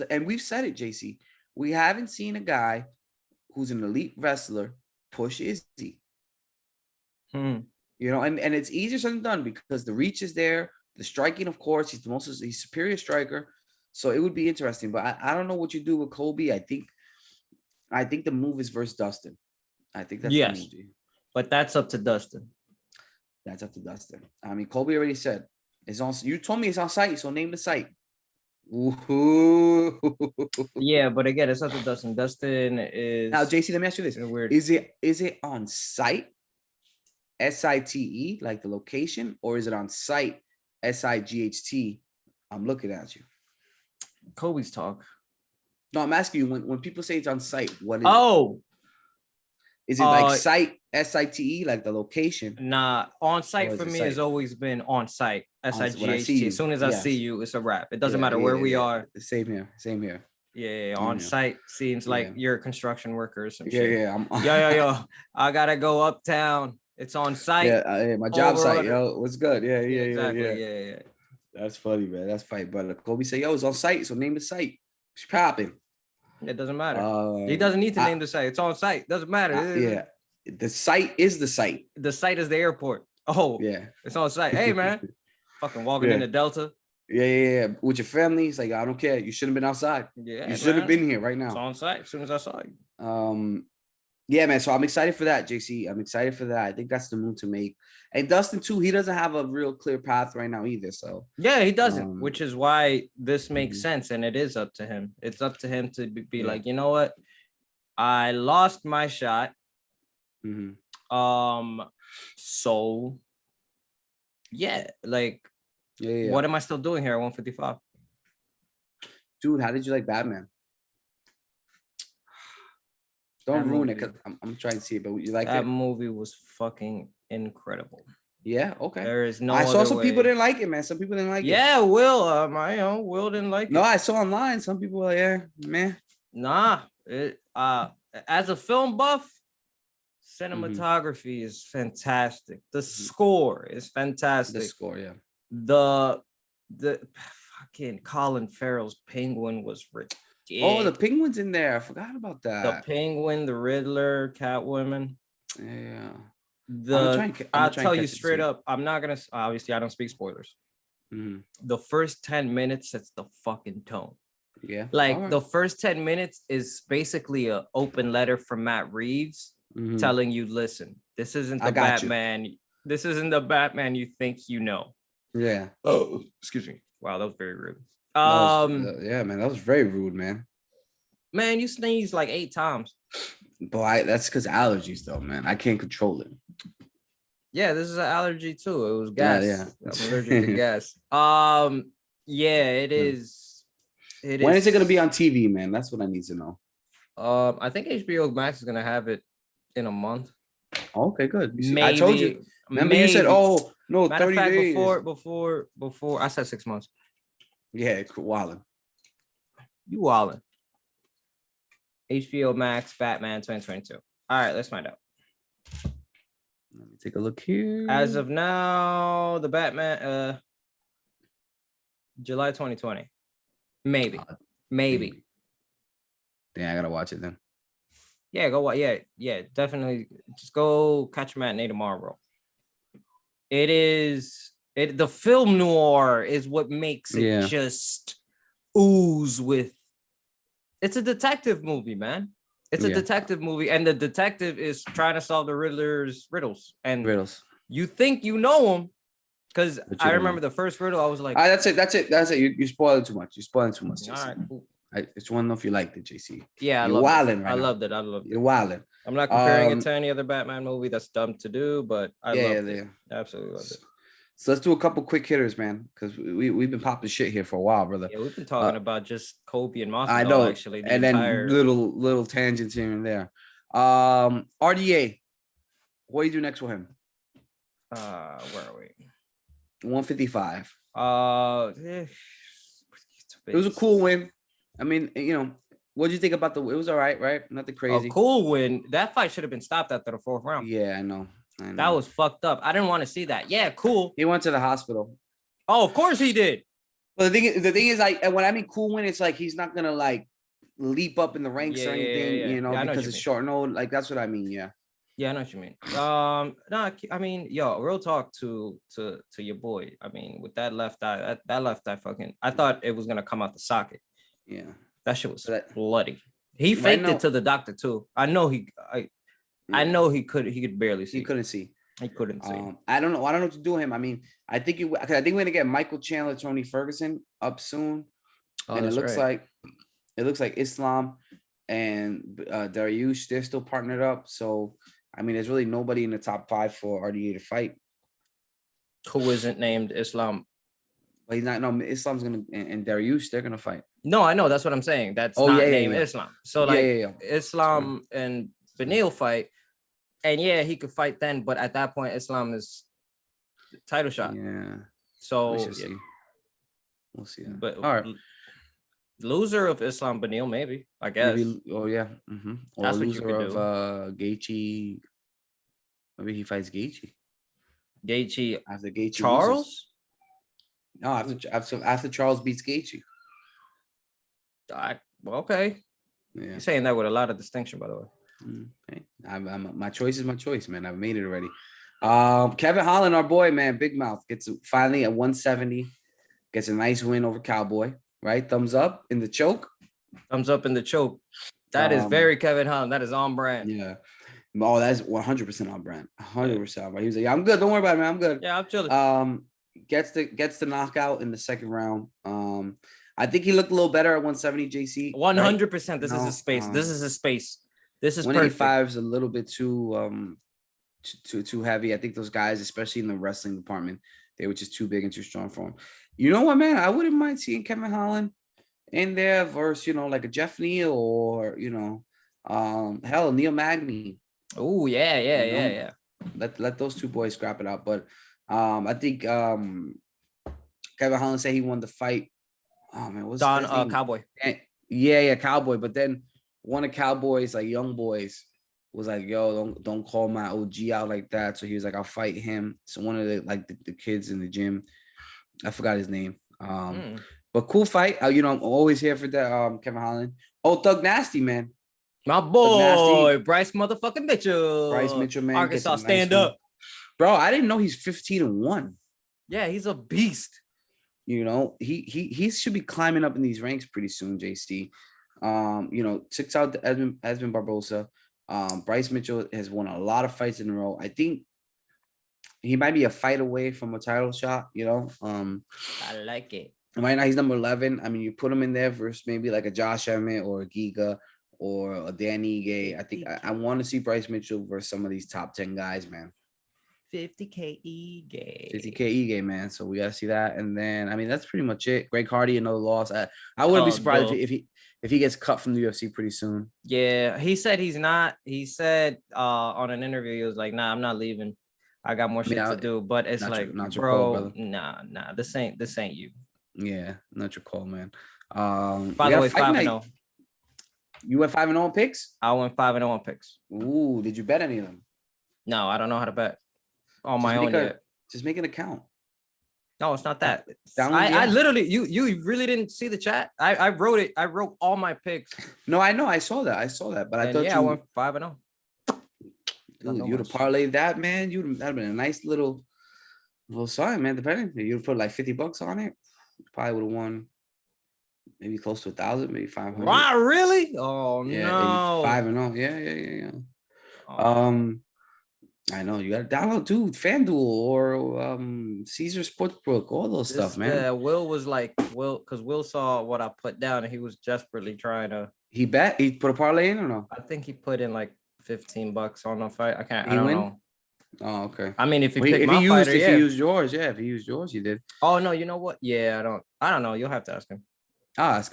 and we've said it, JC. We haven't seen a guy who's an elite wrestler push Izzy. You know, and it's easier said than done, because the reach is there, the striking, of course, he's superior striker. So it would be interesting, but I don't know what you do with Colby. I think the move is versus Dustin. I think that's the move. But that's up to Dustin. That's up to Dustin. I mean, Colby already said it's on. You told me it's on site, so name the site. Ooh. Yeah, but again, it's up to Dustin. Dustin is now. JC, let me ask you this: weird. Is it on site? SITE, like the location, or is it on site? SIGHT. I'm looking at you. Colby's talk. No, I'm asking you, when people say it's on site, what is it? Is it like site, SITE, like the location? Nah, on site for me has always been on site, SIGHT. As soon as I see you, it's a wrap. It doesn't matter where we are. Same here. Yeah, on site seems like you're a construction worker or some shit. Yo, I gotta go uptown. It's on site. Yeah, my job site, yo. What's good? Yeah. Exactly. Yeah. That's funny, man. That's fight, brother. Colby say, yo, it's on site, so name the site. It's popping. It doesn't matter. He doesn't need to name the site. It's on site. Doesn't matter. The site is the site. The site is the airport. Oh, yeah. It's on site. Hey, man. Fucking walking in the Delta. Yeah. With your family, it's like, I don't care. You shouldn't have been outside. Yeah, you should have been here right now. It's on site as soon as I saw you. Yeah, man. So I'm excited for that, JC. I'm excited for that. I think that's the move to make. And Dustin too, he doesn't have a real clear path right now either. So yeah, he doesn't, which is why this makes sense. And it is up to him. It's up to him to be like, you know what? I lost my shot. So what am I still doing here at 155? Dude, how did you like Batman? Don't ruin it, because I'm trying to see it, but you like that movie was fucking incredible. Yeah, okay. There is no. I saw some people didn't like it, man. Some people didn't like it. Yeah, Will, Will didn't like it. No, I saw online. Some people were like, man. Nah, as a film buff, cinematography is fantastic. The score is fantastic. The score, yeah. The fucking Colin Farrell's Penguin was rich. Oh, the Penguin's in there. I forgot about that. The Penguin, the Riddler, Catwoman. Yeah. I'll tell you straight up, I'm not gonna. Obviously, I don't speak spoilers. The first 10 minutes sets the fucking tone. Yeah. The first 10 minutes is basically an open letter from Matt Reeves telling you, listen, this isn't the Batman. This isn't the Batman you think you know. Yeah. Oh, excuse me. Wow, that was very rude. Yeah, man, that was very rude, man. Man, you sneezed like 8 times. Boy, that's because allergies, though, man. I can't control it. Yeah, this is an allergy too. It was gas. Yeah. I'm allergic to gas. Yeah, it is. When is it going to be on TV, man? That's what I need to know. I think HBO Max is going to have it in a month. Okay, good. Maybe. I told you. Remember you said, oh, no, Matter 30 of fact, days. Before, I said 6 months. Yeah, wildin'. You wildin'. HBO Max, Batman 2022. All right, let's find out. Let me take a look here. As of now, the Batman, July 2020. Maybe. Damn, I gotta watch it then. Yeah, go watch. Yeah, definitely. Just go catch a matinee tomorrow. The film noir is what makes it just ooze with. It's a detective movie, man. It's a detective movie, and the detective is trying to solve the Riddler's riddles. And you think you know him, because I remember the first riddle. I was like, that's it. You're spoiling too much. All right, cool. I just want to know if you liked it, JC. Yeah, you're wilding right I now. loved it. You're wilding. I'm not comparing it to any other Batman movie. That's dumb to do, but I loved it. Absolutely loved it. So let's do a couple quick hitters, man, because we've been popping shit here for a while, brother. Yeah, we've been talking about just Colby and Masvidal. I know, actually, and then little tangents here and there. RDA, what do you do next with him? Where are we? 155. It was a cool win. I mean, what did you think about it was all right? Nothing crazy. A cool win. That fight should have been stopped after the 4th round. Yeah, I know. That was fucked up. I didn't want to see that. Yeah, cool. He went to the hospital. Oh, of course he did. But the thing is, like, when I mean cool win, it's like he's not gonna like leap up in the ranks or anything, because it's short note. Like, that's what I mean. Yeah. Yeah, I know what you mean. No, I mean, yo, real talk to your boy. I mean, with that left eye, I thought it was gonna come out the socket. Yeah. That shit was bloody. He faked it to the doctor too. I know he could barely see. He couldn't see. I don't know what to do with him. I mean, I think we're gonna get Michael Chandler, Tony Ferguson up soon, and it looks like Islam and Dariush, they're still partnered up. So I mean, there's really nobody in the top 5 for RDA to fight. Who isn't named Islam? But he's not. No, Islam's gonna and Dariush, they're gonna fight. No, I know. That's what I'm saying. That's named Islam. So Islam and Beneil fight. And yeah, he could fight then, but at that point, Islam is title shot. Yeah. So we'll see. But all right. Loser of Islam Beneil, maybe, I guess. Maybe, or that's loser what you could of Gaethje. Maybe he fights Gaethje. After Gaethje Charles? Loses. No, after Charles beats Gaethje. Okay. Yeah. You're saying that with a lot of distinction, by the way. Okay. My choice is my choice, man. I've made it already. Kevin Holland, our boy, man, big mouth, gets finally at 170, gets a nice win over Cowboy. Right, thumbs up in the choke. That is very Kevin Holland. That is on brand. Yeah. Oh, that's 100% on brand. 100%. He was like, "Yeah, I'm good. Don't worry about it, man. I'm good." Yeah, I'm chilling. Gets the knockout in the 2nd round. I think he looked a little better at 170. JC. 100%. This is a space. This is 185 is a little bit too heavy. I think those guys, especially in the wrestling department, they were just too big and too strong for him. You know what, man? I wouldn't mind seeing Kevin Holland in there versus, like a Jeff Neal or, hell, Neil Magny. Oh, yeah. Let those two boys scrap it out. But I think Kevin Holland said he won the fight. Oh, man, what's Cowboy. Yeah, Cowboy. But then one of Cowboys, like young boys, was like, "Yo, don't call my OG out like that." So he was like, "I'll fight him." So one of the kids in the gym, I forgot his name. But cool fight. I'm always here for that. Kevin Holland. Oh, Thug Nasty, man. My boy, Bryce motherfucking Mitchell. Bryce Mitchell, man. Arkansas, stand up. Bro, I didn't know he's 15-1. Yeah, he's a beast. He should be climbing up in these ranks pretty soon, JC. 6 out to Edmund Barbosa. Bryce Mitchell has won a lot of fights in a row. I think he might be a fight away from a title shot, I like it. Right now he's number 11. I mean, you put him in there versus maybe like a Josh Emmett or a Giga or a Danny Gay. I think I want to see Bryce Mitchell versus some of these top 10 guys, man. 50K game. 50K game, man. So we gotta see that. And then I mean that's pretty much it. Greg Hardy, another loss. I wouldn't be surprised if he gets cut from the UFC pretty soon. Yeah, he said he's not. He said on an interview, he was like, nah, I'm not leaving. I got more shit to do. But it's like, not your call, brother. Nah, this ain't you. Yeah, not your call, man. By the way, 5-0. You went 5-0 on picks? I went 5-0 on picks. Ooh, did you bet any of them? No, I don't know how to bet on my own yet. Just make an account. No, it's not that. I literally, you really didn't see the chat. I wrote it. I wrote all my picks. No, I know. I saw that. But I thought I went 5-0. Dude, you'd have parlayed that, man. That'd have been a nice little sign, man. Depending, you'd put like $50 on it. Probably would have won. Maybe close to 1,000, maybe 500. Wow, really? Oh yeah, no. 5-0. Yeah. I know you got to download too, FanDuel or Caesar Sportsbook, all those stuff, man. Will was like because Will saw what I put down and he was desperately trying to. He bet he put a parlay in or no? I think he put in like $15 on the fight. I don't know. Oh, okay. I mean, if he used yours, if he used yours, you did. Oh no, you know what? Yeah, I don't know. You'll have to ask him. I'll ask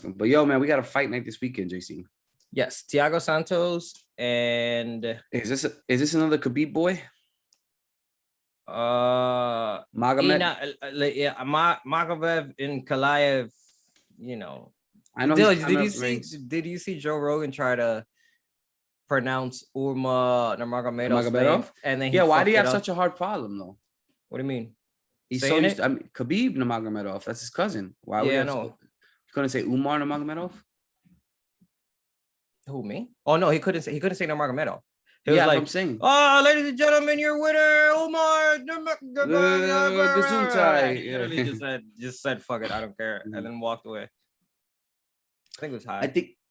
him. But yo, man, we got a fight night this weekend, JC. Yes, Thiago Santos and is this another Khabib boy? Magomed. Magomed and Kalayev. You know, I know. Did you see Joe Rogan try to pronounce Nurmagomedov? And then why do you have such a hard problem though? What do you mean? He's so used to, I mean, Khabib Nurmagomedov. That's his cousin. Why would you couldn't say Umar Nurmagomedov? Who, me? Oh no, he couldn't say Nurmagomedov. He was like, I'm saying. Oh, ladies and gentlemen, your winner, Umar Gesundheit. He literally just said fuck it, I don't care, and then walked away. I think it was high.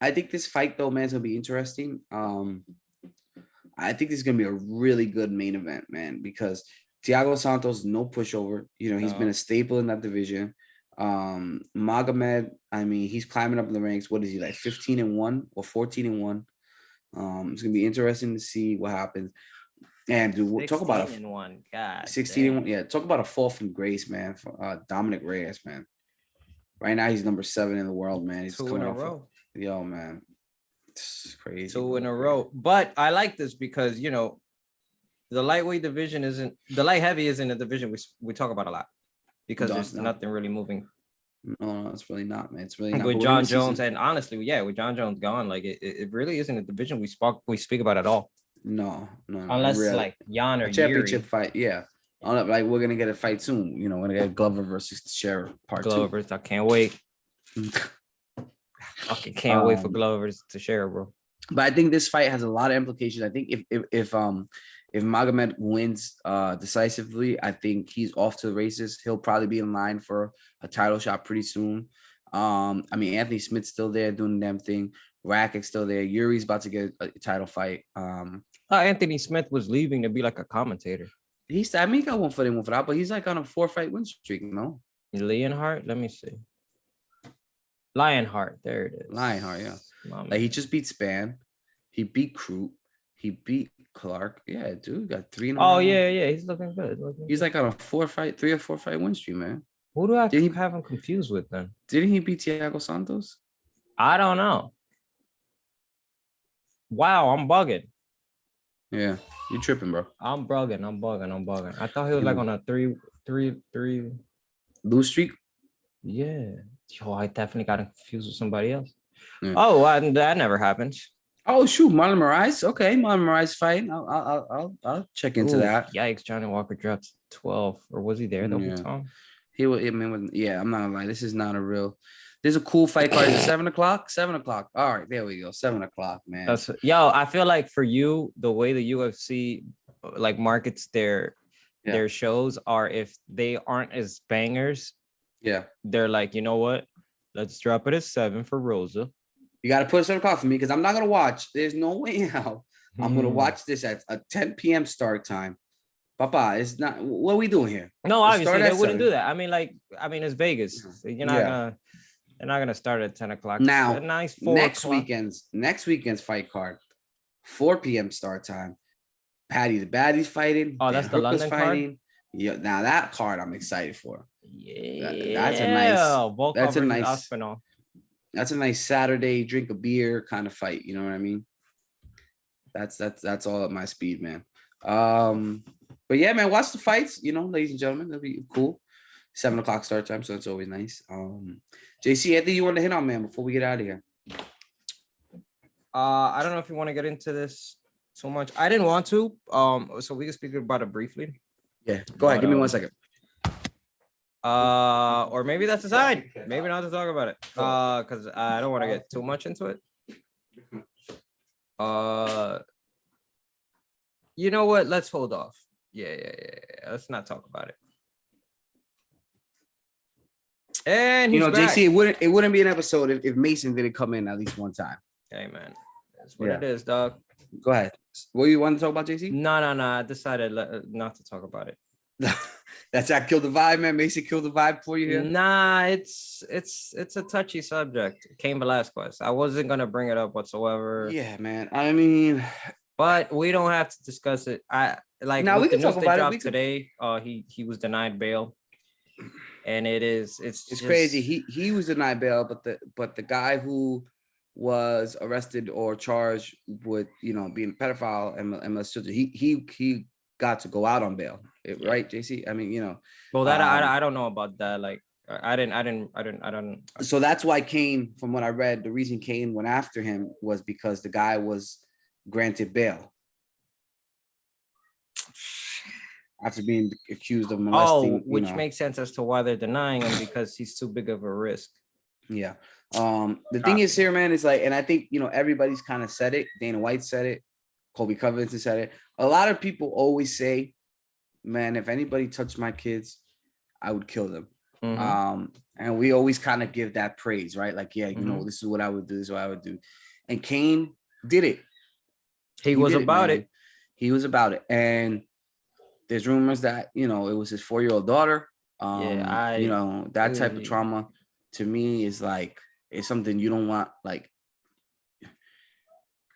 I think this fight though, man, is gonna be interesting. I think this is gonna be a really good main event, man, because Thiago Santos, no pushover. You know, he's been a staple in that division. Magomed, I mean, he's climbing up in the ranks. What is he, like 15-1 or 14-1? It's gonna be interesting to see what happens. And dude, we'll talk about 16-1. God, 16-1. Yeah, talk about a fall from grace, man. For Dominic Reyes, man. Right now, he's number 7 in the world, man. He's 2 in a row. Yo, man, it's crazy. 2 in a row. But I like this because the lightweight division the light heavy isn't a division we talk about a lot because there's nothing really moving. No, it's really not, man. It's really not. With John Jones, and honestly, with John Jones gone, like it really isn't a division we speak about at all. No. Unless really. Like Jan or championship Yuri. Fight, yeah. Like we're gonna get a fight soon. We're gonna get Glover versus Teixeira part 2. I can't wait. I can't wait for Glover to Teixeira, bro. But I think this fight has a lot of implications. I think if Magomed wins decisively, I think he's off to the races. He'll probably be in line for a title shot pretty soon. I mean, Anthony Smith's still there doing the damn thing. Rakic's still there. Yuri's about to get a title fight. Anthony Smith was leaving to be like a commentator. He got one foot in, one foot out, but he's like on a 4-fight win streak, no? Leonhardt, let me see. Lionheart, there it is. Lionheart, yeah. Like he just beat Spann. He beat Crute. He beat Clark. Yeah, dude, got 3 in a row. Oh, yeah. He's looking good. He's like on a 3 or 4-fight win streak, man. Who do I have him confused with then? Didn't he beat Thiago Santos? I don't know. Wow, I'm bugging. Yeah, you tripping, bro. I'm bugging. I thought he was like on a 3 lose streak. Yeah. Yo, I definitely got confused with somebody else. Yeah. Oh, that never happened. Oh shoot, Marlon Moraes. Okay, Marlon Moraes fight. I'll check into that. Yikes! Johnny Walker dropped 12, or was he there the whole time? He was. Yeah, I'm not gonna lie. This is not a real. There's a cool fight card. Is it 7 o'clock? 7 o'clock. All right, there we go. 7 o'clock, man. I feel like for you, the way the UFC like markets their shows are if they aren't as bangers. Yeah, they're like, you know what? Let's drop it at 7 for Rosa. You got to put 7 o'clock for me because I'm not gonna watch. There's no way how I'm gonna watch this at a 10 p.m. start time. Papa, it's not. What are we doing here? No, obviously they wouldn't do that. I mean, it's Vegas. So you're not gonna start at 10 o'clock. Now, a nice 4 next weekend's fight card, 4 p.m. start time. Paddy the Baddy's fighting. Oh, that's the London fighting. card? Yeah, now that card I'm excited for. Yeah. That's a nice. Volkov That's a versus nice. Aspinall. That's a nice Saturday drink a beer kind of fight. You know what I mean? That's all at my speed, man. But yeah, man, watch the fights. You know, ladies and gentlemen, that'll be cool. 7:00 start time, so it's always nice. JC, anything you want to hit on, man, before we get out of here? I don't know if you want to get into this so much. I didn't want to. So we can speak about it briefly. Yeah, go ahead. Give me 1 second. Or maybe that's a sign. Maybe not to talk about it. Because I don't want to get too much into it. You know what? Let's hold off. Yeah. Let's not talk about it. And you know, back. JC, it wouldn't be an episode if Mason didn't come in at least one time. Hey, man, that's what it is, dog. Go ahead. What you want to talk about, JC? No. I decided not to talk about it. That's that killed the vibe, man. Mason killed the vibe for you here. Nah, it's a touchy subject. Cain Velasquez. I wasn't gonna bring it up whatsoever. Yeah, man. I mean, but we don't have to discuss it. Now we can talk about it. Today. He was denied bail, and it's crazy. He was denied bail, but the guy who was arrested or charged with being a pedophile and molest children, he got to go out on bail, right, JC? I mean, well, that I don't know about that. Like, I don't. So that's why Cain, from what I read, the reason Cain went after him was because the guy was granted bail after being accused of molesting. Which makes sense as to why they're denying him, because he's too big of a risk. Yeah. The thing is here, man, is like, and I think everybody's kind of said it. Dana White said it. Colby Covington said it. A lot of people always say, man, if anybody touched my kids, I would kill them. Mm-hmm. And we always kind of give that praise, right? Like, yeah, this is what I would do. This is what I would do. And Cain did it. He was about it. He was about it. And there's rumors that, it was his 4-year-old daughter. That type of trauma to me is like, it's something you don't want. Like,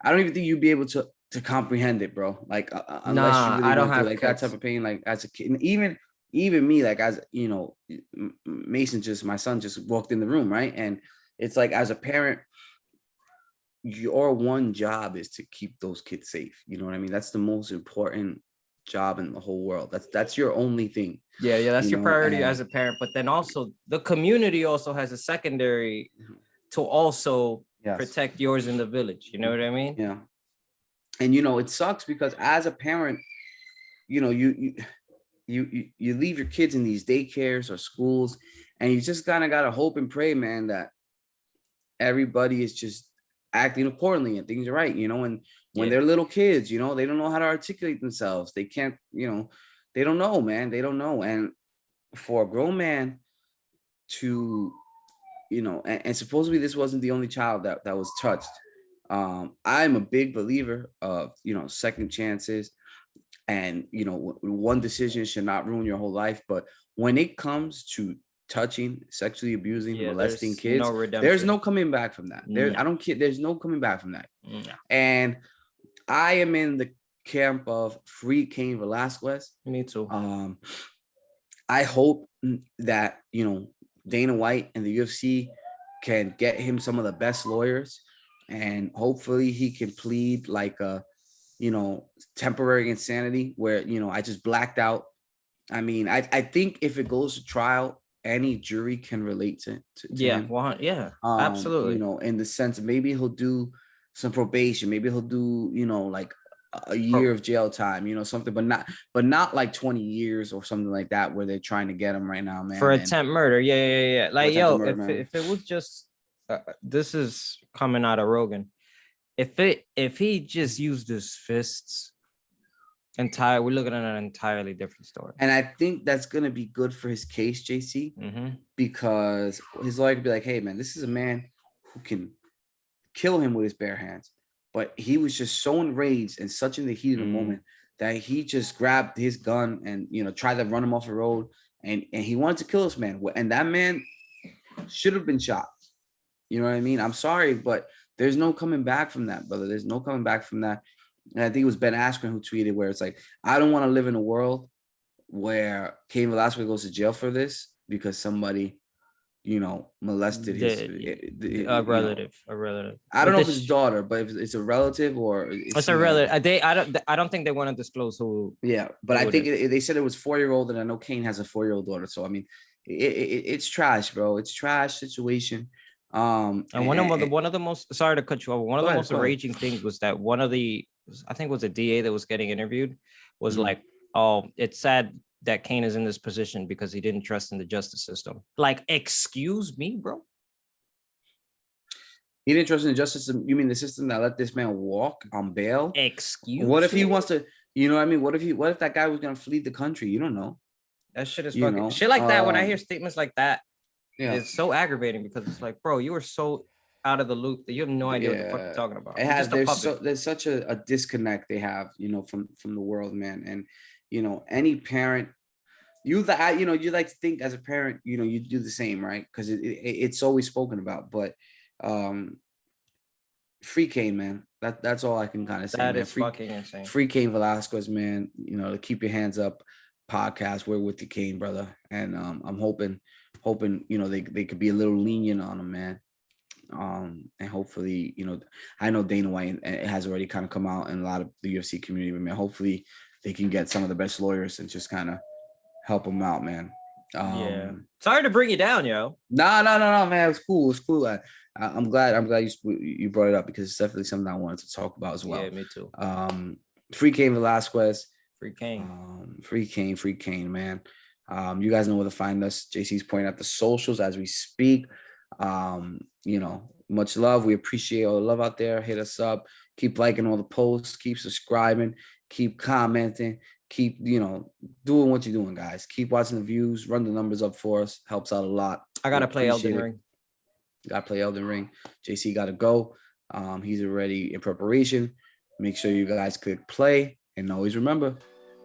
I don't even think you'd be able to comprehend it, bro. Like, unless you really I don't have like that type of pain. Like, as a kid, and even me, like, as Mason my son just walked in the room, right? And it's like, as a parent, your one job is to keep those kids safe. You know what I mean? That's the most important job in the whole world. That's your only thing. Yeah, that's your priority as a parent. But then also the community also has a secondary to also protect yours in the village. You know what I mean? Yeah. And it sucks because as a parent, you leave your kids in these daycares or schools, and you just kind of gotta hope and pray, man, that everybody is just acting accordingly and things are right. And when they're little kids, they don't know how to articulate themselves. They can't, they don't know, man. They don't know. And for a grown man to, and supposedly this wasn't the only child that was touched. I'm a big believer of, second chances, and, one decision should not ruin your whole life. But when it comes to touching, sexually abusing, molesting kids, there's no coming back from that. I don't care. There's no coming back from that. Yeah. And I am in the camp of free Cain Velasquez. Me too. I hope that, Dana White and the UFC can get him some of the best lawyers, and hopefully he can plead like a, temporary insanity where, I just blacked out. I mean, I think if it goes to trial, any jury can relate to him. Absolutely. In the sense of maybe he'll do some probation, maybe he'll do, like a year of jail time, something, but not like 20 years or something like that, where they're trying to get him right now, man. For attempt murder. Yeah. Like, if it was just, this is coming out of Rogan. If he just used his fists, we're looking at an entirely different story. And I think that's going to be good for his case, JC, because his lawyer could be like, hey, man, this is a man who can kill him with his bare hands. But he was just so enraged and such in the heat of the moment that he just grabbed his gun and, tried to run him off the road. And he wanted to kill this man. And that man should have been shot. You know what I mean? I'm sorry, but there's no coming back from that, brother. There's no coming back from that. And I think it was Ben Askren who tweeted where it's like, I don't want to live in a world where Cain Velasquez goes to jail for this because somebody, molested his a relative. I don't know if it's daughter, but if it's a relative or it's a relative. I don't think they want to disclose who. Yeah, but I think they said it was 4-year-old, and I know Cain has a 4-year-old daughter. So I mean, it's trash, bro. It's trash situation. And one of the most, sorry to cut you off. One of the most raging things was that I think it was a DA that was getting interviewed was like, oh, it's sad that Cain is in this position because he didn't trust in the justice system. Like, excuse me, bro. He didn't trust in the justice system. You mean the system that let this man walk on bail? Excuse What if he wants to, what I mean? What if that guy was gonna flee the country? You don't know. That shit is fucking shit like that. When I hear statements like that, it's so aggravating because it's like, bro, you are so out of the loop that you have no idea what the fuck you're talking about. There's such a disconnect they have, from the world, man. And any parent, you like to think as a parent, you do the same, right? Because it's always spoken about. But free Cain, man. That's all I can kind of say. That is fucking insane. Free Cain Velasquez, man. To keep your hands up podcast. We're with the Cain, brother. And I'm hoping they could be a little lenient on him, man. And hopefully, I know Dana White has already kind of come out in a lot of the UFC community, but man, hopefully they can get some of the best lawyers and just kind of help him out, man. Sorry to bring you down, yo. No, man. It's cool. I'm glad you brought it up because it's definitely something I wanted to talk about as well. Yeah, me too. Free Cain Velasquez. Free Cain. Free Cain, man. You guys know where to find us. JC's pointing out the socials as we speak. Much love. We appreciate all the love out there. Hit us up. Keep liking all the posts. Keep subscribing. Keep commenting. Keep, doing what you're doing, guys. Keep watching the views. Run the numbers up for us. Helps out a lot. I gotta play Elden Ring. Gotta play Elden Ring. JC gotta go. He's already in preparation. Make sure you guys click play. And always remember,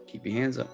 keep your hands up.